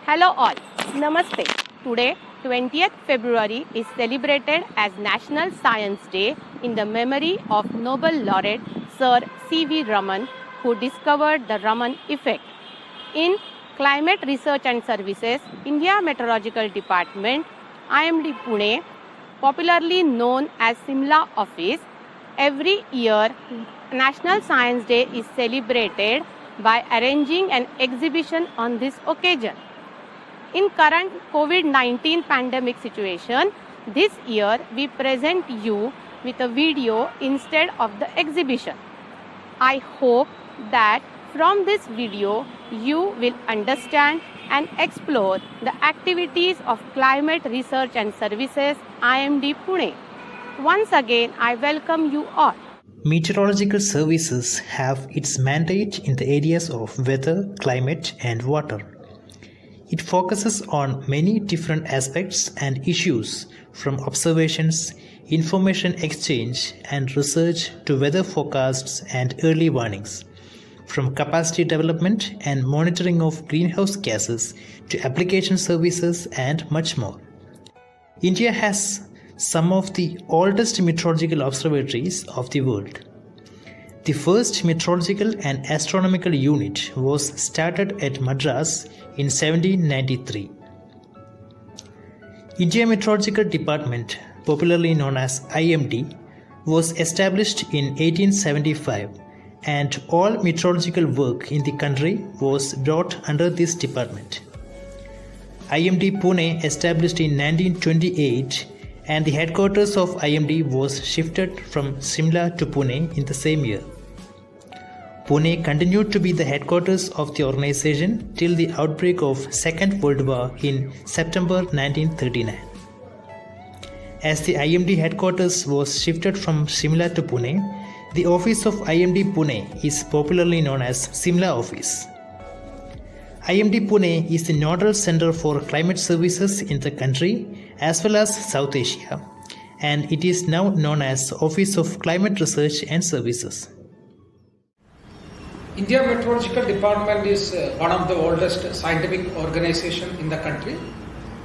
Hello all, Namaste. Today, 20th February is celebrated as National Science Day in the memory of Nobel laureate Sir C.V. Raman, who discovered the Raman effect. In Climate Research and Services, India Meteorological Department, IMD Pune, popularly known as Simla Office, every year National Science Day is celebrated by arranging an exhibition on this occasion. In current COVID-19 pandemic situation, this year we present you with a video instead of the exhibition. I hope that from this video you will understand and explore the activities of Climate Research and Services IMD Pune. Once again, I welcome you all. Meteorological services have its mandate in the areas of weather, climate, and water. It focuses on many different aspects and issues, from observations, information exchange, and research to weather forecasts and early warnings, from capacity development and monitoring of greenhouse gases to application services and much more. India has some of the oldest meteorological observatories of the world. The first meteorological and astronomical unit was started at Madras in 1793. India Meteorological Department, popularly known as IMD, was established in 1875, and all meteorological work in the country was brought under this department. IMD Pune established in 1928, and the headquarters of IMD was shifted from Simla to Pune in the same year. Pune continued to be the headquarters of the organization till the outbreak of Second World War in September 1939. As the IMD headquarters was shifted from Simla to Pune, the office of IMD Pune is popularly known as Simla Office. IMD Pune is the nodal center for climate services in the country as well as South Asia, and it is now known as Office of Climate Research and Services. India Meteorological Department is one of the oldest scientific organization in the country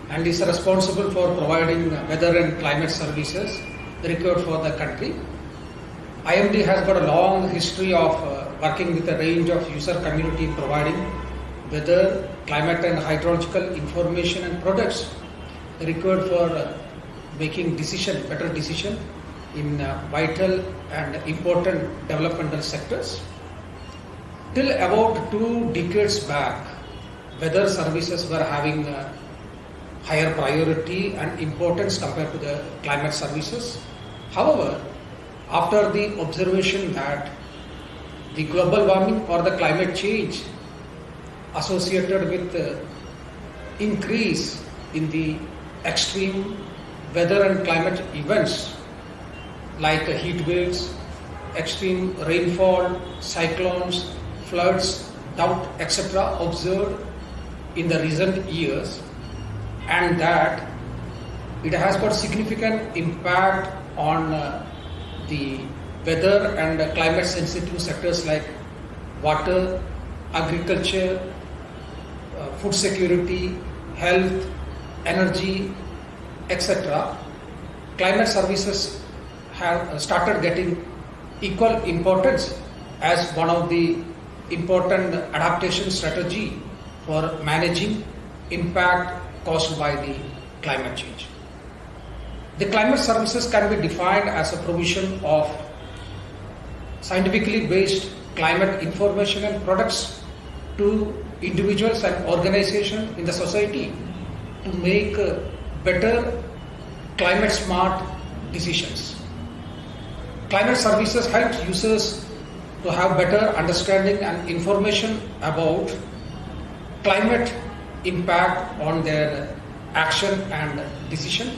and is responsible for providing weather and climate services required for the country. IMD has got a long history of working with a range of user community providing weather, climate and hydrological information and products required for making better decision in vital and important developmental sectors. Till about 2 decades back, weather services were having higher priority and importance compared to the climate services. However, after the observation that the global warming or the climate change associated with increase in the extreme weather and climate events like heat waves, extreme rainfall, cyclones, floods, drought, etc. observed in the recent years, and that it has got significant impact on the weather and climate sensitive sectors like water, agriculture, food security, health, energy, etc. Climate services have started getting equal importance as one of the important adaptation strategy for managing impact caused by the climate change. The climate services can be defined as a provision of scientifically based climate information and products to individuals and organizations in the society to make better climate smart decisions. Climate services help users to have better understanding and information about climate impact on their action and decision.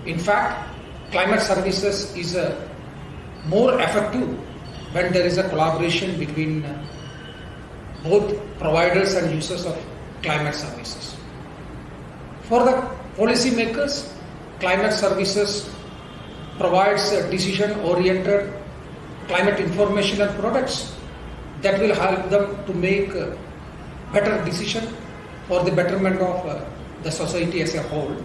In fact, climate services is more effective when there is a collaboration between both providers and users of climate services. For the policymakers, climate services provides decision-oriented climate information and products that will help them to make better decision for the betterment of the society as a whole.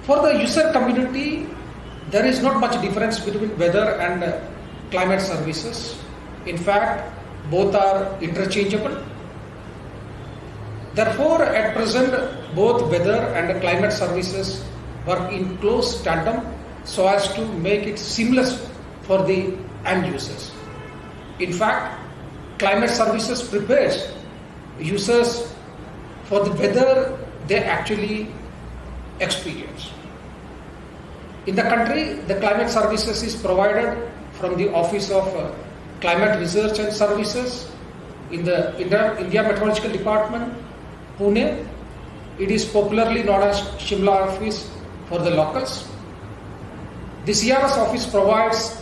For the user community, there is not much difference between weather and climate services. In fact, both are interchangeable. Therefore, at present, both weather and climate services work in close tandem so as to make it seamless for the end users. In fact, climate services prepares users for the weather they actually experience. In the country, the climate services is provided from the Office of Climate Research and Services in the India Meteorological Department, Pune. It is popularly known as Shimla office for the locals. The CRS office provides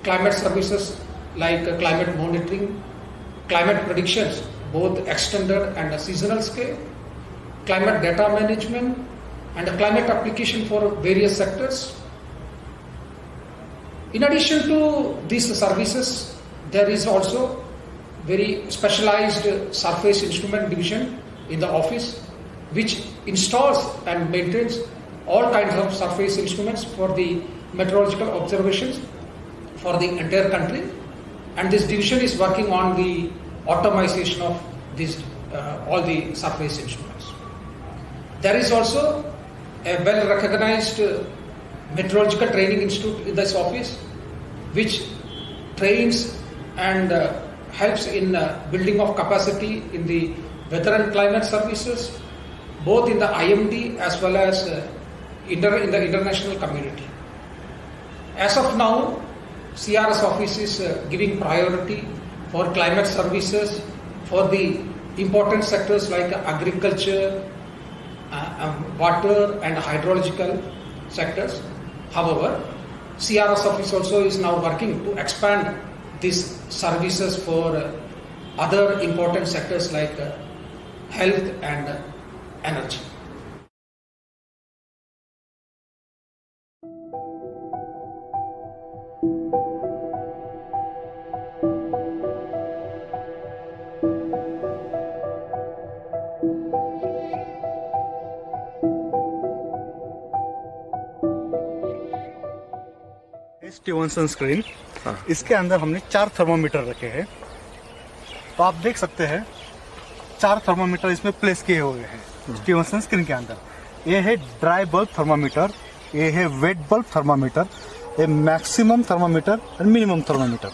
climate services like climate monitoring, climate predictions, both extended and seasonal scale, climate data management, and climate application for various sectors. In addition to these services, there is also very specialized surface instrument division in the office, which installs and maintains all kinds of surface instruments for the meteorological observations for the entire country, and this division is working on the automation of these all the surface instruments. There is also a well-recognized meteorological training institute in this office, which trains and helps in building of capacity in the weather and climate services, both in the IMD as well as in the international community. As of now, CRS office is giving priority for climate services for the important sectors like agriculture, water and hydrological sectors. However, CRS office also is now working to expand these services for other important sectors like health and energy. Stevenson screen, इसके अंदर हमने 4 thermometer रखे हैं। तो आप देख सकते हैं 4 थर्मोमीटर इसमें प्लेस किए हुए हैं स्टीवनसन स्क्रीन के अंदर। ये है ड्राई बल्ब थर्मोमीटर, ये है वेट बल्ब थर्मोमीटर, ये मैक्सिमम थर्मोमीटर और minimum thermometer.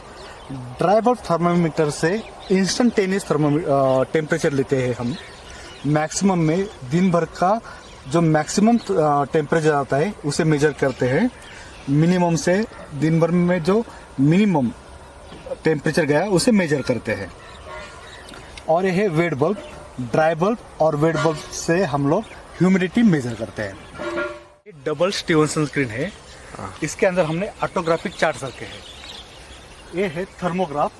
Dry bulb thermometer से इंस्टेंटेनियस टेम्परेचर लेते हैं हम। मैक्सिमम में दिन भर का जो मैक्सिमम टेम्परेचर आता है उसे मेजर करते हैं। मिनिमम से दिन भर में जो मिनिमम टेम्परेचर गया उसे मेजर करते हैं। और यह है वेट बल्ब, ड्राई बल्ब और वेट बल्ब से हम लोग ह्यूमिडिटी मेजर करते हैं। ये डबल स्टीवनसन स्क्रीन है, इसके अंदर हमने ऑटोग्राफिक चार्ट्स रखे हैं। ये है थर्मोग्राफ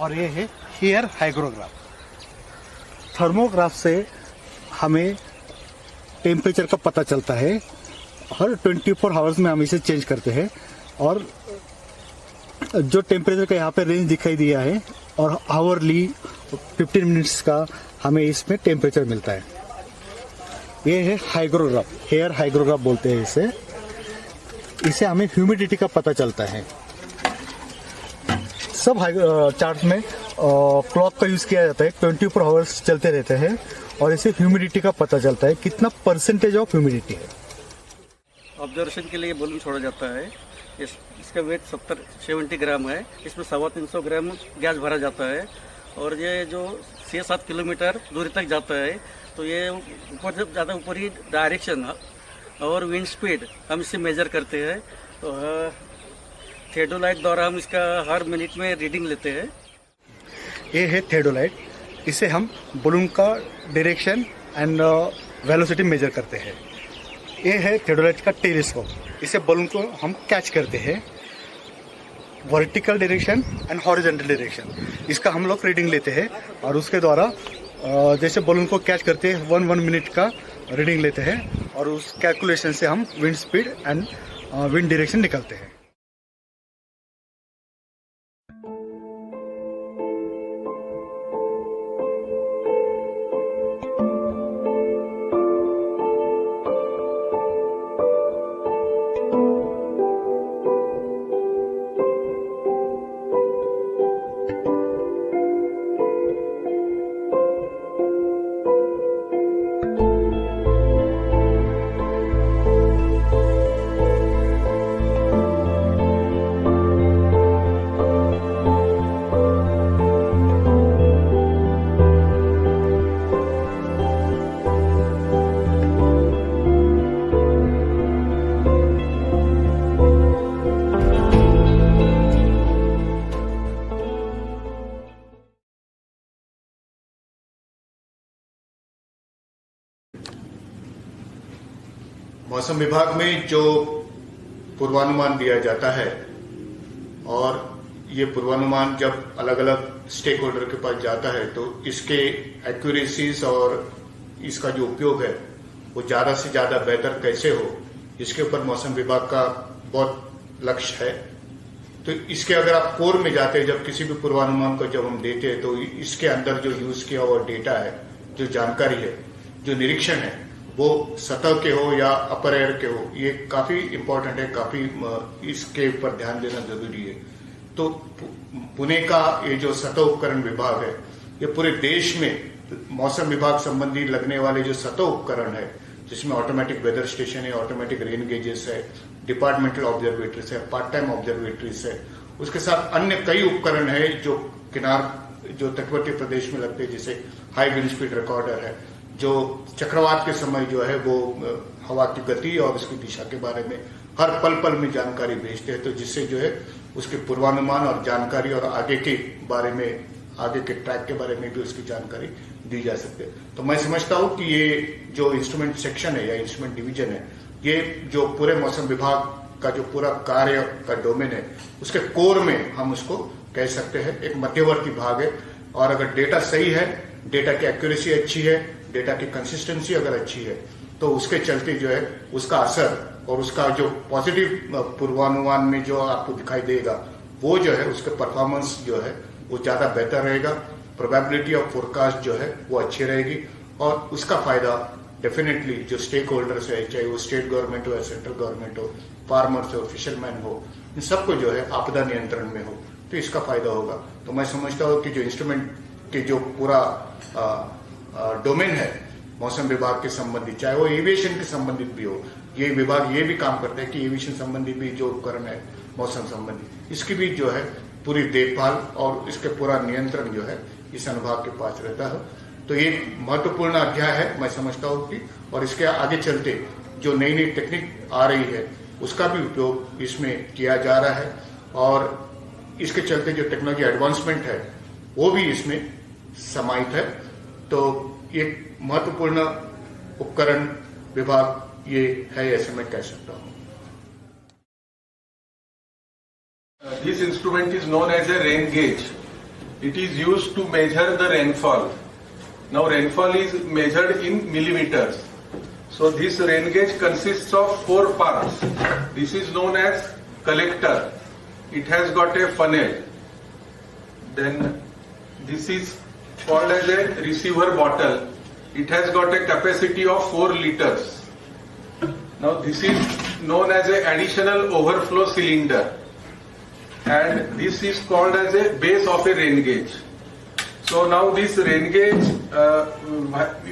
और ये है हेयर हाइग्रोग्राफ। थर्मोग्राफ से हमें टेम्परेचर का पता चलता है। हर 24 आवर्स में हम इसे चेंज करते हैं और जो टेम्परेचर का यहाँ पे रेंज दिखाई दिया है और आवरली 15 मिनट्स का हमें इसमें टेम्परेचर मिलता है। ये है हाइग्रोग्राफ, हेयर हाइग्रोग्राफ बोलते हैं इसे। इसे हमें ह्यूमिडिटी का पता चलता है। सब चार्ट में क्लॉक का यूज किया जाता है, 24 आवर्स चलते रहते हैं और इसे ह्यूमिडिटी का पता चलता है कितना परसेंटेज ऑफ ह्यूमिडिटी है। ऑब्जर्वेशन के लिए बलून छोड़ा जाता है। इसका वेट 70 ग्राम है। इसमें 350 ग्राम गैस भरा जाता है और ये जो 6-7 किलोमीटर दूरी तक जाता है। तो ये ऊपर से ज़्यादा ऊपर ही डायरेक्शन और विंड स्पीड हम इससे मेजर करते हैं। तो थेडोलाइट द्वारा हम इसका हर मिनट में रीडिंग लेते हैं। ये है थेडोलाइट, इसे हम बलून का डायरेक्शन एंड वेलोसिटी मेजर करते हैं। ये है थेडोलाइट का टेलीस्कोप, इसे बलून को हम कैच करते हैं vertical direction and horizontal direction. इसका हम लोग रीडिंग लेते हैं और उसके द्वारा जैसे बलून को कैच करते हैं 1 मिनट का रीडिंग लेते हैं और उस कैलकुलेशन से हम wind speed and wind direction निकालते हैं। मौसम विभाग में जो पूर्वानुमान दिया जाता है और ये पूर्वानुमान जब अलग अलग स्टेक होल्डर के पास जाता है तो इसके एक्यूरेसीज और इसका जो उपयोग है वो ज्यादा से ज्यादा बेहतर कैसे हो, इसके ऊपर मौसम विभाग का बहुत लक्ष्य है। तो इसके अगर आप कोर में जाते हैं, जब किसी भी पूर्वानुमान को जब हम देते हैं तो इसके अंदर जो यूज किया हुआ डेटा है, जो जानकारी है, जो निरीक्षण है, वो सतह के हो या अपर एयर के हो, ये काफी इंपॉर्टेंट है, काफी इसके ऊपर ध्यान देना जरूरी है। तो पुणे का ये जो सतह उपकरण विभाग है, ये पूरे देश में मौसम विभाग संबंधी लगने वाले जो सतह उपकरण है, जिसमें ऑटोमेटिक वेदर स्टेशन है, ऑटोमेटिक रेन गेजेस है, डिपार्टमेंटल ऑब्जर्वेटरीज है, पार्ट टाइम ऑब्जर्वेटरीज है, उसके साथ अन्य कई उपकरण है जो जो तटवर्ती प्रदेश में लगते हैं, जैसे हाई विंड स्पीड रिकॉर्डर है, जो चक्रवात के समय जो है वो हवा की गति और उसकी दिशा के बारे में हर पल पल में जानकारी भेजते हैं, तो जिससे जो है उसके पूर्वानुमान और जानकारी और आगे के बारे में, आगे के ट्रैक के बारे में भी उसकी जानकारी दी जा सकती है। तो मैं समझता हूं कि ये जो इंस्ट्रूमेंट सेक्शन है या इंस्ट्रूमेंट डिवीजन है, ये जो पूरे मौसम विभाग का जो पूरा कार्य का डोमेन है, उसके कोर में हम उसको कह सकते हैं, एक मध्यवर्ती भाग है। और अगर डेटा सही है, डेटा की एक्यूरेसी अच्छी है, डेटा की कंसिस्टेंसी अगर अच्छी है, तो उसके चलते जो है उसका असर और उसका जो पॉजिटिव पूर्वानुमान में जो आपको दिखाई देगा, वो जो है उसके परफॉर्मेंस जो है वो ज्यादा बेहतर रहेगा, प्रोबेबिलिटी ऑफ फोरकास्ट जो है वो अच्छी रहेगी और उसका फायदा डेफिनेटली जो स्टेक होल्डर्स है, चाहे वो स्टेट गवर्नमेंट हो या सेंट्रल गवर्नमेंट हो, फार्मर्स हो, फिशरमैन हो, इन सबको जो है आपदा नियंत्रण में हो, तो इसका फायदा होगा। तो मैं समझता हूँ कि जो इंस्ट्रूमेंट के जो पूरा डोमेन है मौसम विभाग के संबंधित, चाहे वो एविएशन के संबंधित भी हो, ये विभाग ये भी काम करते हैं कि एविएशन संबंधी भी जो उपकरण है मौसम संबंधी, इसकी भी जो है पूरी देखभाल और इसके पूरा नियंत्रण जो है इस अनुभाग के पास रहता है। तो ये महत्वपूर्ण अध्याय है मैं समझता हूँ कि, और इसके आगे चलते जो नई नई टेक्निक आ रही है उसका भी उपयोग इसमें किया जा रहा है और इसके चलते जो टेक्नोलॉजी एडवांसमेंट है वो भी इसमें समाहित है। तो ये महत्वपूर्ण उपकरण विभाग ये है, ऐसे मैं कह सकता हूँ। This instrument is known as a rain gauge. It is used to measure the rainfall. Now rainfall is measured in millimeters. So this rain gauge consists of 4 parts. This is known as collector. It has got a funnel. Then this is called as a receiver bottle. It has got a capacity of 4 liters. Now this is known as an additional overflow cylinder. And this is called as a base of a rain gauge. So now this rain gauge,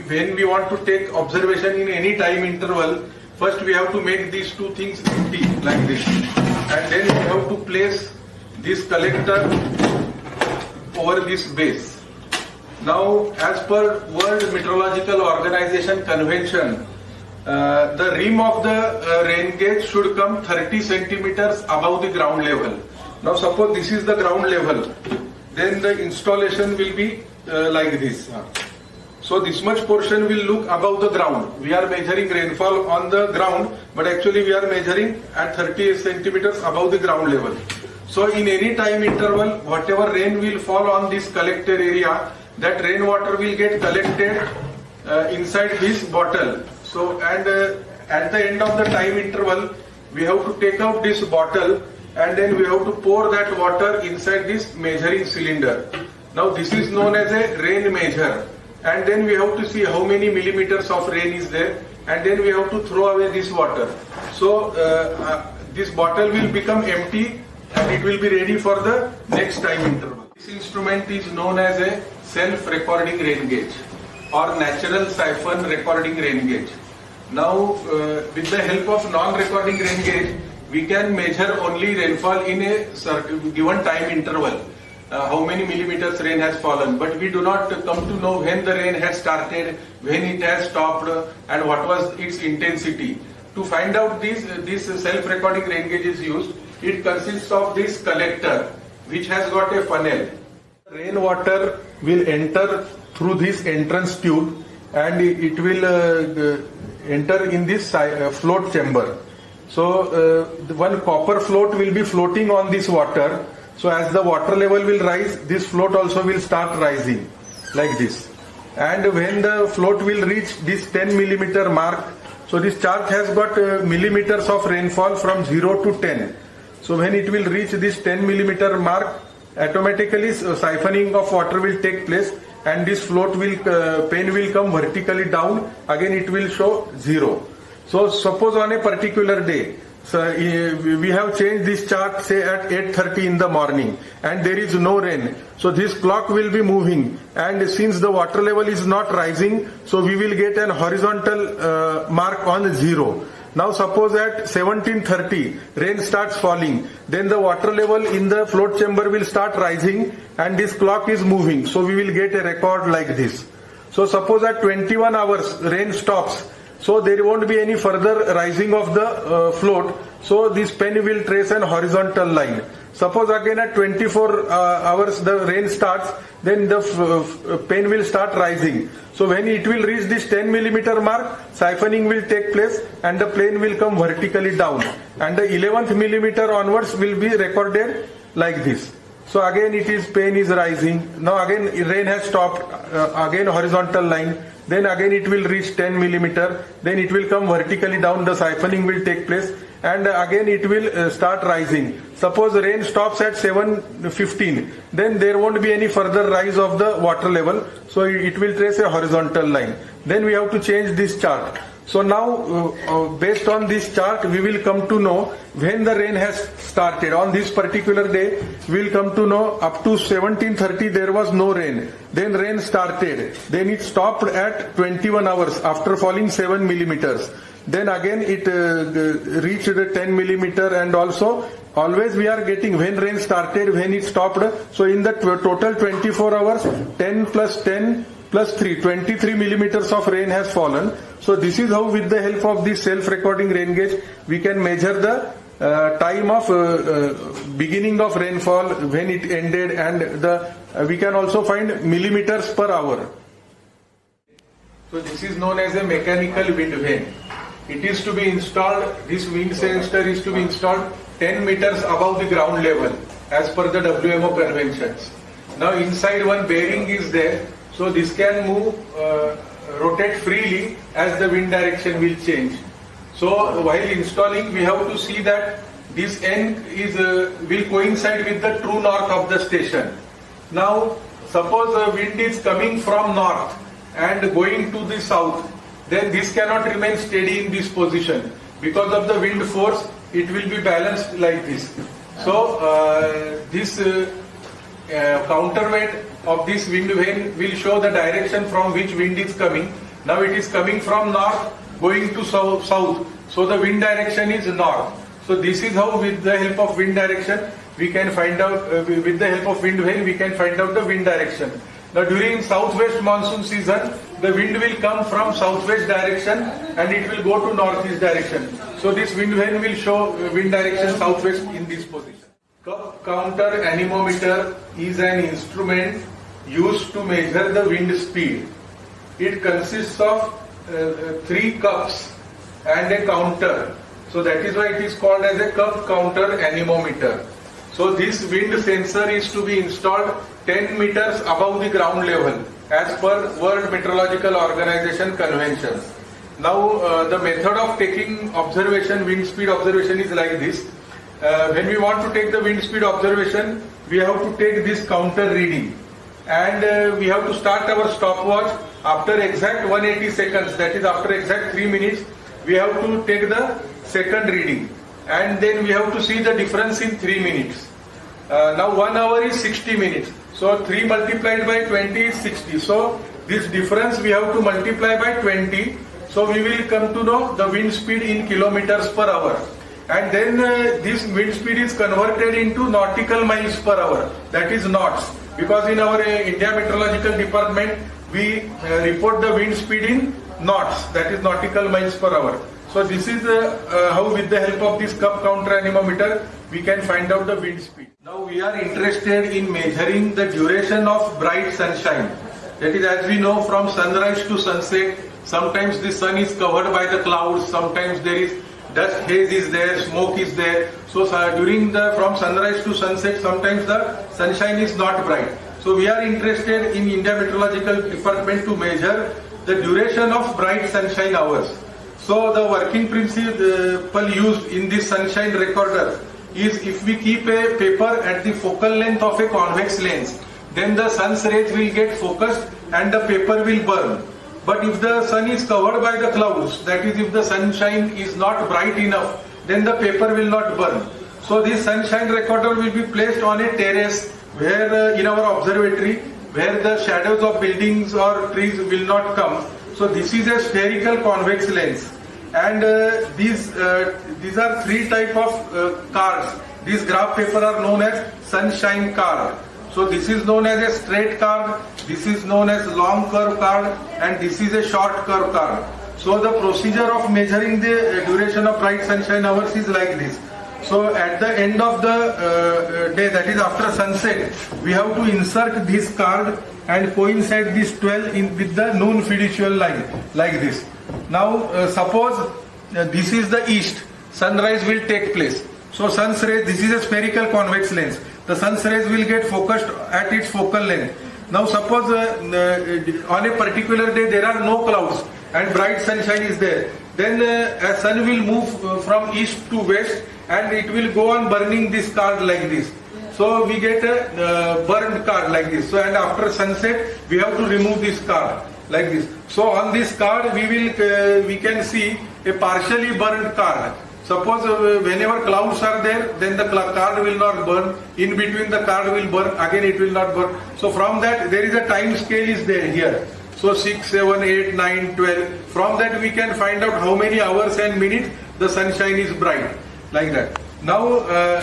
when we want to take observation in any time interval, first we have to make these 2 things empty like this, and then we have to place this collector over this base. Now as per World Meteorological Organization convention, the rim of the rain gauge should come 30 centimeters above the ground level. Now suppose this is the ground level, then the installation will be like this. So this much portion will look above the ground. We are measuring rainfall on the ground, but actually we are measuring at 30 centimeters above the ground level. So in any time interval, whatever rain will fall on this collector area, that rainwater will get collected inside this bottle. So and at the end of the time interval, we have to take out this bottle and then we have to pour that water inside this measuring cylinder. Now this is known as a rain measure, and then we have to see how many millimeters of rain is there, and then we have to throw away this water. So this bottle will become empty and it will be ready for the next time interval. This instrument is known as a self-recording rain gauge or natural siphon recording rain gauge. Now with the help of non-recording rain gauge, we can measure only rainfall in a given time interval, how many millimeters rain has fallen, but we do not come to know when the rain has started, when it has stopped, and what was its intensity. To find out this self-recording rain gauge is used. It consists of this collector which has got a funnel. Rainwater will enter through this entrance tube and it will enter in this float chamber. So the one copper float will be floating on this water. So as the water level will rise, this float also will start rising like this. And when the float will reach this 10 millimeter mark, so this chart has got millimeters of rainfall from 0 to 10. So when it will reach this 10 millimeter mark, automatically siphoning of water will take place, and this float will pen will come vertically down. Again it will show 0. So suppose on a particular day, so we have changed this chart, say at 8:30 in the morning, and there is no rain. So this clock will be moving, and since the water level is not rising, so we will get an horizontal mark on 0. Now suppose at 17:30 rain starts falling, then the water level in the float chamber will start rising, and this clock is moving. So we will get a record like this. So suppose at 21 hours rain stops. So there won't be any further rising of the float. So this pen will trace an horizontal line. Suppose again at 24 hours the rain starts, then the pen will start rising. So when it will reach this 10 millimeter mark, siphoning will take place and the plane will come vertically down. And the 11th millimeter onwards will be recorded like this. So again it is pen is rising. Now again rain has stopped, again horizontal line. Then again it will reach 10 millimeter. Then it will come vertically down. The siphoning will take place. And again it will start rising. Suppose rain stops at 7:15. Then there won't be any further rise of the water level. So it will trace a horizontal line. Then we have to change this chart. So now based on this chart we will come to know when the rain has started. On this particular day we will come to know up to 17:30 there was no rain. Then rain started. Then it stopped at 21 hours after falling 7 millimeters. Then again it reached 10 millimeter, and also always we are getting when rain started, when it stopped. So in the total 24 hours, 10 plus 10 plus 3, 23 millimeters of rain has fallen. So this is how with the help of this self-recording rain gauge we can measure the time of beginning of rainfall, when it ended, and we can also find millimeters per hour. So this is known as a mechanical wind vane. It is to be installed, this wind sensor is to be installed 10 meters above the ground level as per the WMO conventions. Now inside one bearing is there, so this can move, rotate freely as the wind direction will change. So while installing we have to see that this end is will coincide with the true north of the station. Now suppose the wind is coming from north and going to the south, then this cannot remain steady in this position. Because of the wind force, it will be balanced like this. So this counterweight of this wind vane will show the direction from which wind is coming. Now it is coming from north going to south. So the wind direction is north. So this is how with the help of wind direction we can find out, with the help of wind vane we can find out the wind direction. Now during southwest monsoon season, the wind will come from southwest direction and it will go to northeast direction. So this wind vane will show wind direction southwest in this position. Cup counter anemometer is an instrument used to measure the wind speed. It consists of 3 cups and a counter. So that is why it is called as a cup counter anemometer. So this wind sensor is to be installed 10 meters above the ground level as per World Meteorological Organization conventions. Now the method of taking observation, wind speed observation is like this. When we want to take the wind speed observation, we have to take this counter reading, and we have to start our stopwatch after exact 180 seconds, that is after exact 3 minutes, we have to take the second reading, and then we have to see the difference in 3 minutes. Now 1 hour is 60 minutes. So 3 multiplied by 20 is 60. So this difference we have to multiply by 20. So we will come to know the wind speed in kilometers per hour. And then this wind speed is converted into nautical miles per hour. That is knots. Because in our India Meteorological Department, we report the wind speed in knots. That is nautical miles per hour. So this is how with the help of this cup counter anemometer, we can find out the wind speed. Now we are interested in measuring the duration of bright sunshine. That is, as we know, from sunrise to sunset, Sometimes the sun is covered by the clouds. Sometimes there is dust haze is there, smoke is there. So during from sunrise to sunset, sometimes the sunshine is not bright. So we are interested in India Meteorological Department to measure the duration of bright sunshine hours. So the working principle used in this sunshine recorder is if we keep a paper at the focal length of a convex lens, then the sun's rays will get focused and the paper will burn. But if the sun is covered by the clouds, that is if the sunshine is not bright enough, then the paper will not burn. So this sunshine recorder will be placed on a terrace where in our observatory, where the shadows of buildings or trees will not come. So this is a spherical convex lens. And these are three type of cards. These graph paper are known as sunshine card. So this is known as a straight card, this is known as long curve card, and this is a short curve card. So the procedure of measuring the duration of bright sunshine hours is like this. So at the end of the day, that is after sunset, we have to insert this card and coincide this 12 with the noon fiducial line like this. Now suppose this is the east, sunrise will take place. So sun's rays, this is a spherical convex lens. The sun's rays will get focused at its focal length. Now suppose on a particular day there are no clouds and bright sunshine is there. Then a sun will move from east to west and it will go on burning this card like this. So we get a burned card like this. So and after sunset we have to remove this card like this. So on this card we can see a partially burned card. Suppose whenever clouds are there, then the card will not burn. In between the card will burn, again it will not burn. So from that there is a time scale is there here. So 6, 7, 8, 9, 12. From that we can find out how many hours and minutes the sunshine is bright. Like that. Now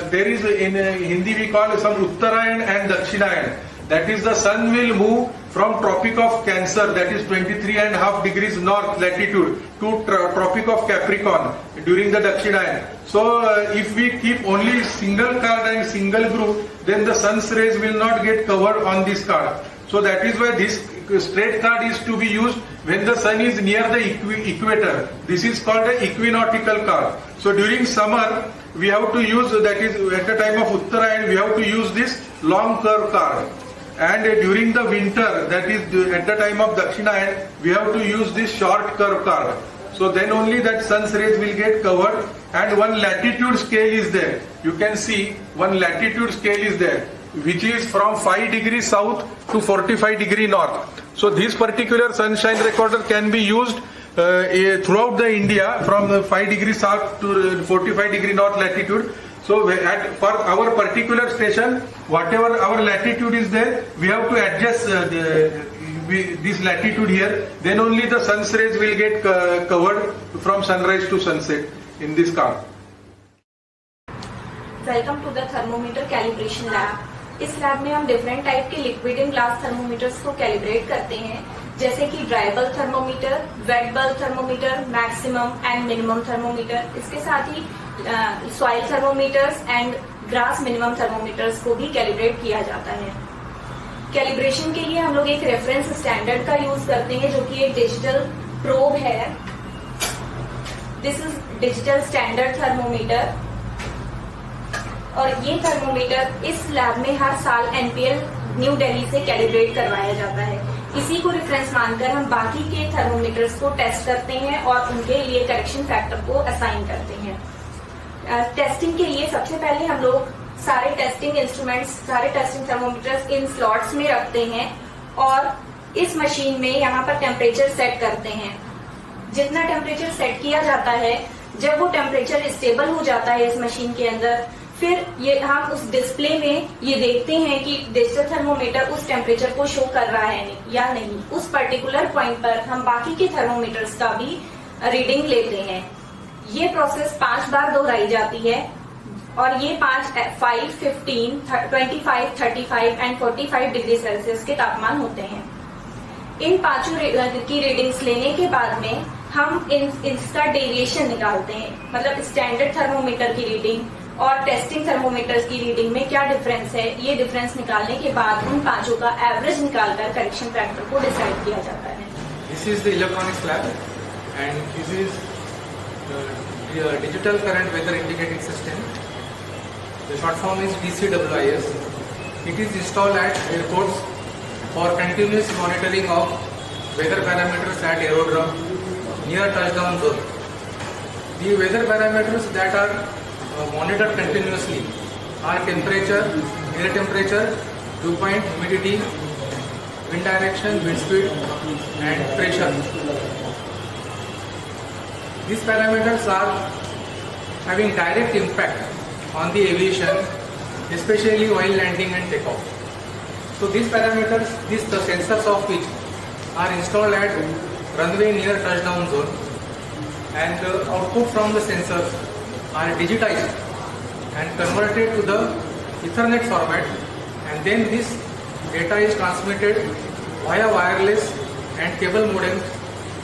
there is in Hindi we call some Uttarayan and Dakshinayan. That is the sun will move from Tropic of Cancer, that is 23.5 degrees north latitude, to Tropic of Capricorn during the Dakshinayan. So if we keep only single card and single group, then the sun's rays will not get covered on this card. So that is why this straight card is to be used when the sun is near the equator. This is called an equinoctial card. So during summer, we have to use, that is at the time of Uttarayan, we have to use this long curve card. And during the winter, that is at the time of Dakshinayan, we have to use this short curve card. So then only that sun's rays will get covered, and one latitude scale is there. You can see one latitude scale is there, which is from 5 degrees south to 45 degree north. So this particular sunshine recorder can be used throughout the India from 5 degrees south to 45 degree north latitude. So for our particular station, whatever our latitude is there, we have to adjust this latitude here. Then only the sun's rays will get covered from sunrise to sunset in this card. Welcome to the thermometer calibration lab. इस lab में हम different type के liquid in glass thermometers को calibrate करते हैं, जैसे कि dry bulb thermometer, wet bulb thermometer, maximum and minimum thermometer. इसके साथ ही soil thermometers and grass minimum thermometers को भी कैलिब्रेट किया जाता है। कैलिब्रेशन के लिए हम लोग एक रेफरेंस स्टैंडर्ड का यूज करते हैं, जो कि एक डिजिटल प्रोब है। This is digital standard thermometer, और ये थर्मोमीटर इस लैब में हर साल एनपीएल न्यू दिल्ली से कैलिब्रेट करवाया जाता है। इसी को रेफरेंस मानकर हम बाकी के थर्मोमीटर्स को टेस्ट करते हैं और उनके लिए करेक्शन फैक्टर को असाइन करते हैं। टेस्टिंग के लिए सबसे पहले हम लोग सारे टेस्टिंग इंस्ट्रूमेंट्स, सारे टेस्टिंग थर्मोमीटर्स इन स्लॉट्स में रखते हैं और इस मशीन में यहाँ पर टेम्परेचर सेट करते हैं। जितना टेम्परेचर सेट किया जाता है, जब वो टेम्परेचर स्टेबल हो जाता है इस मशीन के अंदर, फिर ये हम उस डिस्प्ले में ये देखते हैं कि डिजिटल थर्मोमीटर उस टेम्परेचर को शो कर रहा है या नहीं। उस पर्टिकुलर पॉइंट पर हम बाकी के थर्मोमीटर्स का भी रीडिंग लेते हैं। ये प्रोसेस 5 बार दोहराई जाती है और ये 5, 15, 25, 35 एंड 45 डिग्री सेल्सियस के तापमान होते हैं। इन पांचों की रीडिंग्स लेने के बाद में हम इसका डेविएशन निकालते हैं, मतलब स्टैंडर्ड थर्मोमीटर की रीडिंग और टेस्टिंग थर्मोमीटर्स की रीडिंग में क्या डिफरेंस है। ये डिफरेंस निकालने के बाद उन पांचों का एवरेज निकालकर करेक्शन फैक्टर को डिसाइड किया जाता है। This is the electronics lab, and this is the digital current weather indicating system. The short form is DCWIS. It is installed at airports for continuous monitoring of weather parameters at aerodrome near touchdown zone. The weather parameters that are monitored continuously are temperature, air temperature, dew point, humidity, wind direction, wind speed, and pressure. These parameters are having direct impact on the aviation, especially while landing and takeoff. So these parameters, the sensors of which are installed at runway near touchdown zone, and the output from the sensors are digitized and converted to the Ethernet format, and then this data is transmitted via wireless and cable modem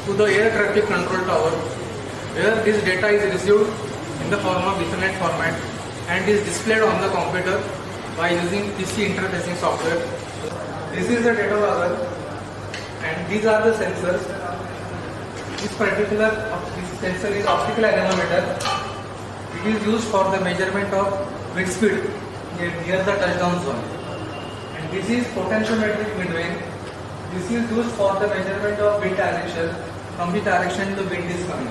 to the air traffic control tower, where this data is received in the form of Ethernet format and is displayed on the computer by using PC interfacing software. This is the data logger, and these are the sensors. This particular sensor is optical anemometer. It is used for the measurement of wind speed near the touchdown zone. And this is potentiometric wind vane. This is used for the measurement of wind direction, from which direction the wind is coming.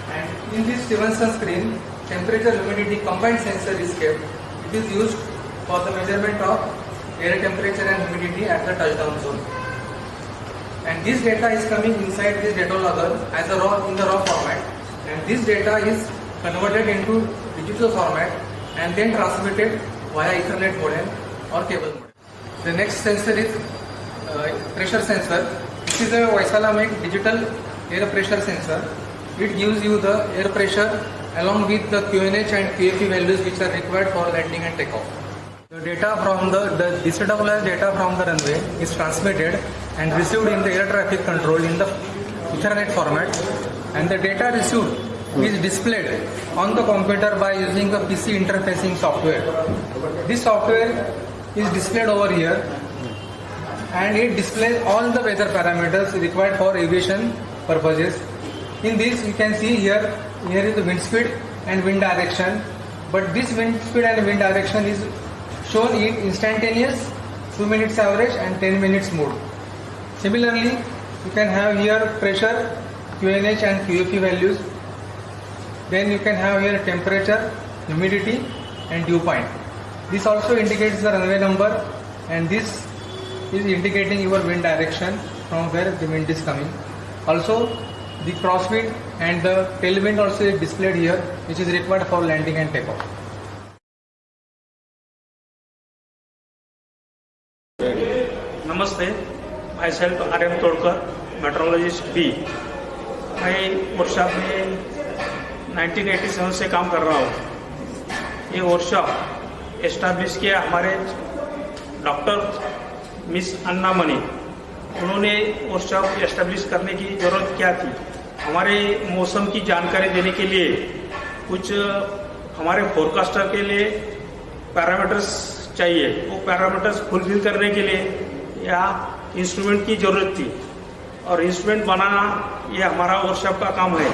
And in this Stevenson screen, temperature humidity combined sensor is kept. It is used for the measurement of air temperature and humidity at the touchdown zone. And this data is coming inside this data logger as a raw, in the raw format, and this data is converted into digital format and then transmitted via Ethernet modem or cable modem. The next sensor is pressure sensor. This is a Vaisala make digital air pressure sensor. It gives you the air pressure along with the QNH and QFE values which are required for landing and takeoff. The data from the DCWIS data from the runway is transmitted and received in the air traffic control in the Ethernet format, and the data received is displayed on the computer by using the PC interfacing software. This software is displayed over here, and it displays all the weather parameters required for aviation purposes. In this you can see here is the wind speed and wind direction, but this wind speed and wind direction is shown in instantaneous, 2 minutes average and 10 minutes mode. Similarly, you can have here pressure, QNH and QFE values. Then you can have here temperature, humidity and dew point. This also indicates the runway number, and this is indicating your wind direction from where the wind is coming. Also, the crosswind and the tailwind also is displayed here, which is required for landing and takeoff. नमस्ते, my self RM तोड़कर, metrologist B. मैं workshop में 1987 से काम कर रहा हूँ। ये वर्कशॉप एस्टैब्लिश किया हमारे डॉक्टर मिस अन्नामणि। उन्होंने वर्कशॉप एस्टैब्लिश करने की ज़रूरत क्या थी? हमारे मौसम की जानकारी देने के लिए कुछ हमारे फोरकास्टर के लिए पैरामीटर्स चाहिए। वो पैरामीटर्स फुलफिल करने के लिए यहाँ इंस्ट्रूमेंट की ज़रूरत थी, और इंस्ट्रूमेंट बनाना ये हमारा वर्कशॉप का काम है।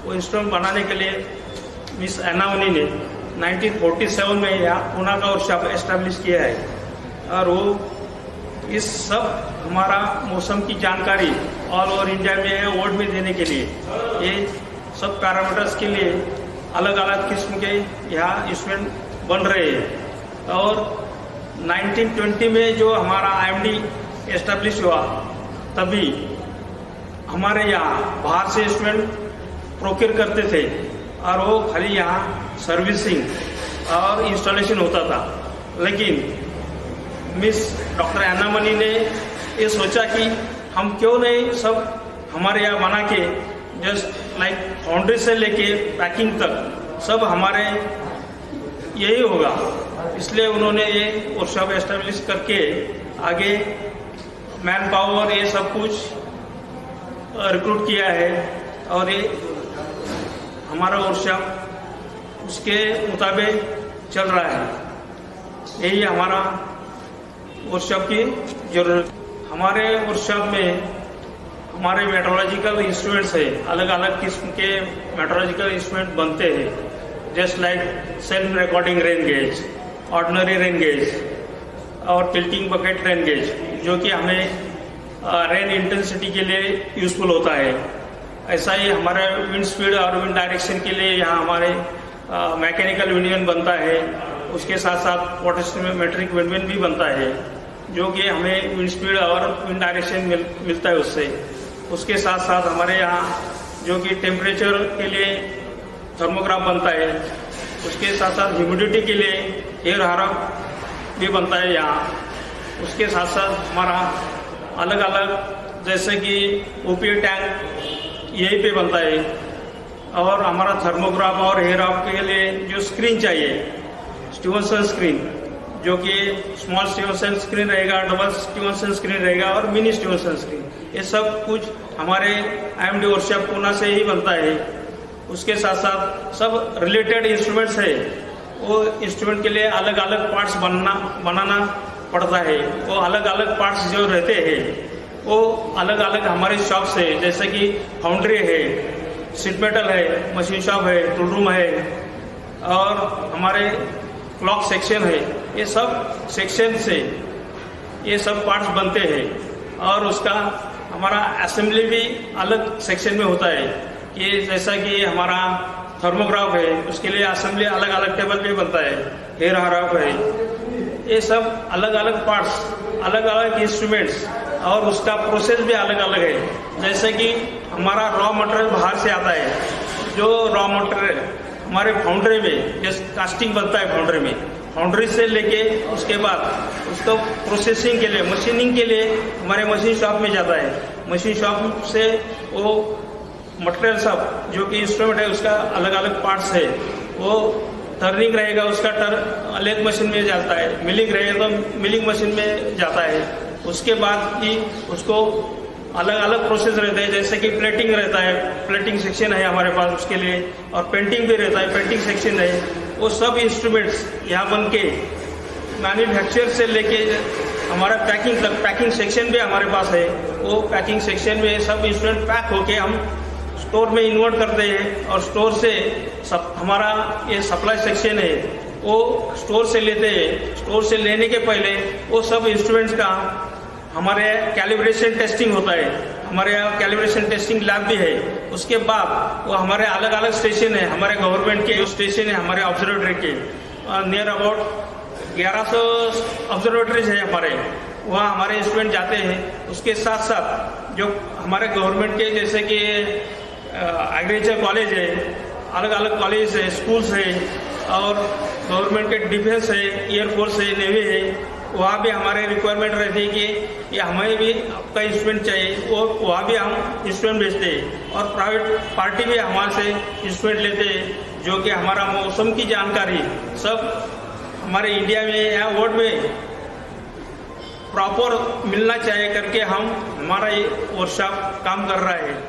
वो इंस्ट्रूमेंट बनाने के लिए मिस अन्नामणि ने 1947 में यहाँ पूना का वर्कशॉप एस्टैब्लिश किया है, और वो इस सब हमारा मौसम की जानकारी ऑल ओवर इंडिया में वर्ल्ड में देने के लिए ये सब पैरामीटर्स के लिए अलग अलग किस्म के यहाँ इंस्ट्रूमेंट बन रहे हैं। और 1920 में जो हमारा IMD एस्टैब्लिश हुआ, तभी हमारे यहाँ बाहर से इंस्ट्रूमेंट प्रोक्योर करते थे, और वो खाली यहाँ सर्विसिंग और इंस्टॉलेशन होता था। लेकिन मिस डॉक्टर अन्नामणि ने ये सोचा कि हम क्यों नहीं सब हमारे यहाँ बना के जस्ट लाइक फाउंड्री से लेके पैकिंग तक सब हमारे यही होगा। इसलिए उन्होंने ये वर्कशॉप एस्टैब्लिश करके आगे मैन पावर ये सब कुछ रिक्रूट किया है, और ये हमारा वर्कशॉप उसके मुताबिक चल रहा है। यही हमारा वर्कशॉप की जरूरत। हमारे वर्कशॉप में हमारे मेट्रोलॉजिकल इंस्ट्रूमेंट्स है, अलग अलग किस्म के मेट्रोलॉजिकल इंस्ट्रूमेंट बनते हैं, just like self recording rain gauge, ordinary rain gauge और टिल्टिंग बकेट रेन गेज, जो कि हमें रेन इंटेंसिटी के लिए यूजफुल होता है। ऐसा ही हमारे विंड स्पीड और विंड डायरेक्शन के लिए यहाँ हमारे मैकेनिकल विंडवेन बनता है। उसके साथ साथ पोटेंशियोमेट्रिक विंडवेन भी बनता है, जो कि हमें विंड स्पीड और विंड डायरेक्शन मिलता है उससे। उसके साथ साथ हमारे यहाँ जो कि टेम्परेचर के लिए थर्मोग्राफ बनता है, उसके साथ साथ ह्यूमिडिटी के लिए एयर हारप भी बनता है यहाँ। उसके साथ साथ हमारा अलग अलग जैसे कि ओपीए टैंक यहीं पे बनता है, और हमारा थर्मोग्राफ और एयर हारप के लिए जो स्क्रीन चाहिए, स्टीवनसन स्क्रीन, जो कि स्मॉल स्टीवनसन स्क्रीन रहेगा, डबल स्टीवनसन स्क्रीन रहेगा और मिनी स्टीवनसन स्क्रीन, ये सब कुछ हमारे IMD वर्कशॉप पूना से ही बनता है। उसके साथ साथ सब रिलेटेड इंस्ट्रूमेंट्स है, वो इंस्ट्रूमेंट के लिए अलग अलग पार्ट्स बनाना पड़ता है। वो अलग अलग पार्ट्स जो रहते हैं वो अलग अलग हमारे शॉप से, जैसे कि फाउंड्री है, सीट मेटल है, मशीन शॉप है, टूल रूम है और हमारे क्लॉक सेक्शन है, ये सब सेक्शन से ये सब पार्ट्स बनते हैं। और उसका हमारा असेंबली भी अलग सेक्शन में होता है, कि जैसा कि हमारा थर्मोग्राफ है, उसके लिए असेंबली अलग अलग टेबल पे बनता है, एयर हारप है, ये सब अलग अलग पार्ट्स, अलग अलग इंस्ट्रूमेंट्स और उसका प्रोसेस भी अलग अलग है। जैसे कि हमारा रॉ मटेरियल बाहर से आता है, जो रॉ मटेरियल हमारे फाउंड्री में जैसे कास्टिंग बनता है, फाउंड्री से लेके उसके बाद उसको प्रोसेसिंग के लिए, मशीनिंग के लिए हमारे मशीन शॉप में जाता है। मशीन शॉप से वो मटेरियल सब जो कि इंस्ट्रूमेंट है उसका अलग अलग पार्ट्स है, वो टर्निंग रहेगा उसका लेथ मशीन में जाता है, मिलिंग रहेगा तो मिलिंग मशीन में जाता है। उसके बाद ही उसको अलग अलग प्रोसेस रहते हैं, जैसे कि प्लेटिंग रहता है, प्लेटिंग सेक्शन है हमारे पास उसके लिए, और पेंटिंग भी रहता है, पेंटिंग सेक्शन है। वो सब इंस्ट्रूमेंट्स यहाँ बन के मैन्युफैक्चर से लेके हमारा पैकिंग तक, पैकिंग सेक्शन भी हमारे पास है। वो पैकिंग सेक्शन में सब इंस्ट्रूमेंट पैक होके हम स्टोर में इन्वर्ट करते हैं, और स्टोर से हमारा ये सप्लाई सेक्शन है, वो स्टोर से लेते हैं। स्टोर से लेने के पहले वो सब इंस्ट्रूमेंट्स का हमारे कैलिब्रेशन टेस्टिंग होता है, हमारे यहाँ कैलिब्रेशन टेस्टिंग लैब भी है। उसके बाद वो हमारे अलग अलग स्टेशन है, हमारे गवर्नमेंट के जो स्टेशन है हमारे ऑब्जर्वेटरी के, नियर अबाउट 1100 ऑब्जर्वेटरीज है हमारे, वहाँ हमारे इंस्ट्रूमेंट जाते हैं। उसके साथ साथ जो हमारे गवर्नमेंट के जैसे कि एग्रीकल्चर कॉलेज है, अलग अलग कॉलेज है, स्कूल्स है, और गवर्नमेंट के डिफेंस है, एयरफोर्स है, नेवी है, वहाँ भी हमारे रिक्वायरमेंट रहती है कि ये हमें भी आपका इंस्ट्रूमेंट चाहिए, और वहाँ भी हम इंस्ट्रूमेंट बेचते हैं। और प्राइवेट पार्टी भी हमारे से इंस्ट्रूमेंट लेते हैं, जो कि हमारा मौसम की जानकारी सब हमारे इंडिया में या वर्ल्ड में प्रॉपर मिलना चाहिए करके हमारा ये वर्कशॉप काम कर रहा है।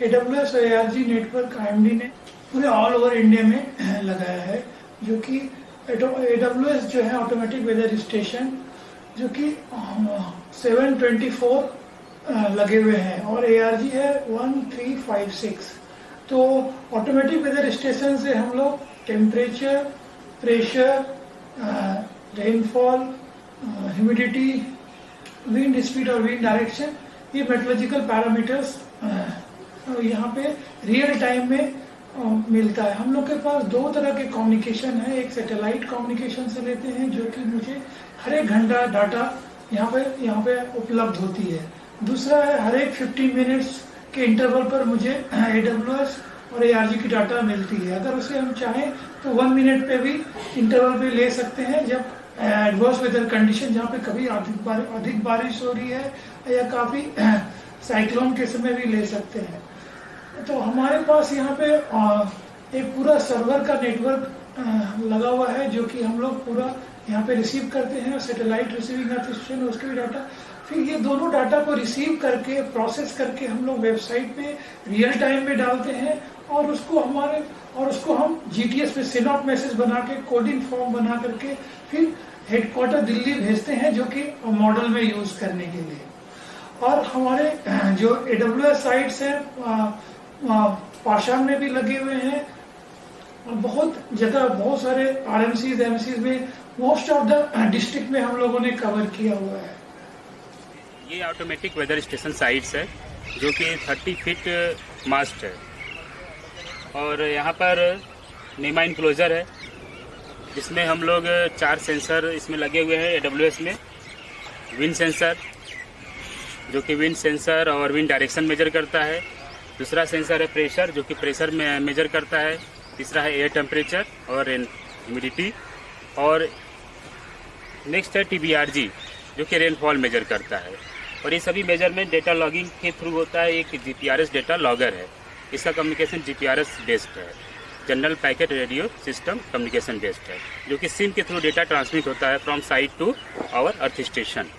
AWS और ARG नेटवर्क IMD ने पूरे ऑल ओवर इंडिया में लगाया है, जो कि AWS जो है ऑटोमेटिक वेदर स्टेशन, जो कि 724 लगे हुए हैं, और ARG है 1356। तो ऑटोमेटिक वेदर स्टेशन से हम लोग temperature, pressure, rainfall, humidity, wind speed और विंड डायरेक्शन, ये मेट्रोलॉजिकल पैरामीटर्स यहाँ पे रियल टाइम में मिलता है। हम लोग के पास दो तरह के कम्युनिकेशन है, एक सैटेलाइट कम्युनिकेशन से लेते हैं, जो कि मुझे हर एक घंटा डाटा यहाँ पे उपलब्ध होती है। दूसरा है हर एक 15 मिनट्स के इंटरवल पर मुझे AWS और ARG की डाटा मिलती है। अगर उसे हम चाहें तो 1 मिनट पे भी इंटरवल पे ले सकते हैं, जब एडवर्स वेदर कंडीशन जहाँ पे कभी अधिक बारिश हो रही है या काफी साइक्लोन के समय भी ले सकते हैं। तो हमारे पास यहाँ पे एक पूरा सर्वर का नेटवर्क लगा हुआ है, जो कि हम लोग पूरा यहाँ पे रिसीव करते हैं, सैटेलाइट रिसीविंग सिस्टम उसके भी डाटा, फिर ये दोनों डाटा को रिसीव करके प्रोसेस करके हम लोग वेबसाइट पे रियल टाइम में डालते हैं, और उसको हम GTS पे सिनॉप मैसेज बना के कोडिंग फॉर्म बना करके फिर हेडक्वार्टर दिल्ली भेजते हैं, जो कि मॉडल में यूज करने के लिए। और हमारे जो AWS साइट्स हैं पाषाण में भी लगे हुए हैं, और बहुत जगह बहुत सारे RMCs MCs में मोस्ट ऑफ द डिस्ट्रिक्ट में हम लोगों ने कवर किया हुआ है। ये ऑटोमेटिक वेदर स्टेशन साइट्स है जो कि 30 फीट मास्ट है, और यहाँ पर नीमा इनक्लोजर है जिसमें हम लोग 4 सेंसर इसमें लगे हुए हैं AWS में। विंड सेंसर जो कि विंड सेंसर और विंड डायरेक्शन मेजर करता है। दूसरा सेंसर है प्रेशर जो कि प्रेशर में मेजर करता है। तीसरा है एयर टेम्परेचर और ह्यूमिडिटी। और नेक्स्ट है TBRG जो कि रेनफॉल मेजर करता है। और ये सभी मेजरमेंट डेटा लॉगिंग के थ्रू होता है। एक GPRS डेटा लॉगर है। इसका कम्युनिकेशन GPRS बेस्ड है, general packet radio system communication based है, जो कि सिम के थ्रू डेटा ट्रांसमिट होता है from site to our earth station.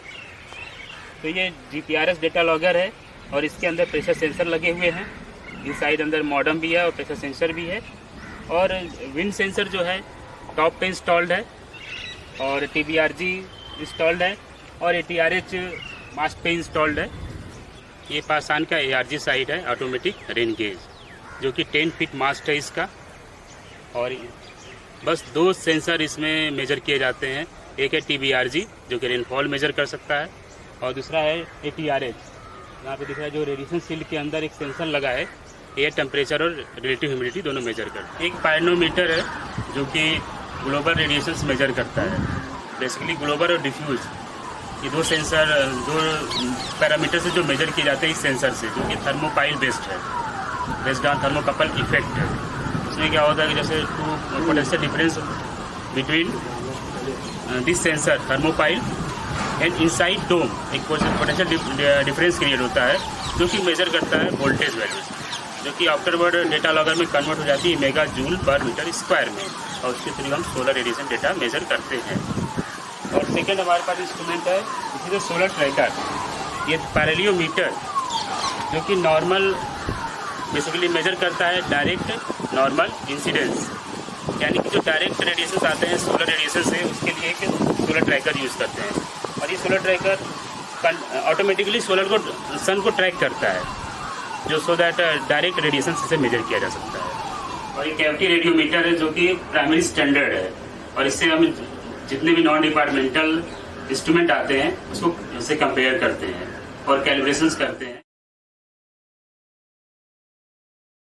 तो ये GPRS डेटा लॉगर है और इसके अंदर प्रेशर सेंसर लगे हुए हैं। इस साइड अंदर मॉडम भी है और प्रेशर सेंसर भी है। और विंड सेंसर जो है टॉप पे इंस्टॉल्ड है, और TBRG इंस्टॉल्ड है, और ATRH मास्ट पे इंस्टॉल्ड है। ये पाषाण का ARG साइट है, ऑटोमेटिक रेन गेज, जो कि 10 फीट मास्ट है इसका। और बस 2 सेंसर इसमें मेजर किए जाते हैं। एक है TBRG जो कि रेनफॉल मेजर कर सकता है, और दूसरा है ATRH। यहाँ पे दिख रहा है जो रेडिएशन शील्ड के अंदर एक सेंसर लगा है, एयर टेम्परेचर और रिलेटिव ह्यूमिडिटी दोनों मेजर करता है। एक पायरोनोमीटर है जो कि ग्लोबल रेडिएशंस मेजर करता है। बेसिकली ग्लोबल और डिफ्यूज ये 2 सेंसर, 2 पैरामीटर से जो मेजर किए जाते हैं इस सेंसर से, जो कि थर्मोपाइल बेस्ड है, बेस्ड ऑन थर्मोकपल इफेक्ट है। उसमें क्या होता है कि जैसे 2 potential difference between this sensor thermopile and inside dome एक पोटेंशियल डिफरेंस क्रिएट होता है, जो कि मेजर करता है वोल्टेज वैल्यूज, जो कि आफ्टरवर्ड डेटा लॉगर में कन्वर्ट हो जाती है मेगा जूल पर मीटर स्क्वायर में, और उसके थ्रू हम सोलर रेडिएशन डेटा मेजर करते हैं। और सेकेंड हमारे पास इंस्ट्रूमेंट है, इसी सोलर ट्रैकर। ये पैरेलियोमीटर जो कि नॉर्मल बेसिकली मेजर करता है डायरेक्ट नॉर्मल इंसिडेंस, यानी कि जो डायरेक्ट रेडिएशन आते हैं सोलर रेडिएशन से, उसके लिए एक सोलर ट्रैकर यूज़ करते हैं। और ये सोलर ट्रैकर ऑटोमेटिकली सोलर को, सन को ट्रैक करता है, जो सो दैट डायरेक्ट रेडिएशन से मेजर किया जा सकता है। और ये कैविटी रेडियोमीटर है जो कि प्राइमरी स्टैंडर्ड है, और इससे हम जितने भी नॉन डिपार्टमेंटल इंस्ट्रूमेंट आते हैं उसको इससे कंपेयर करते हैं और कैलिब्रेशंस करते हैं।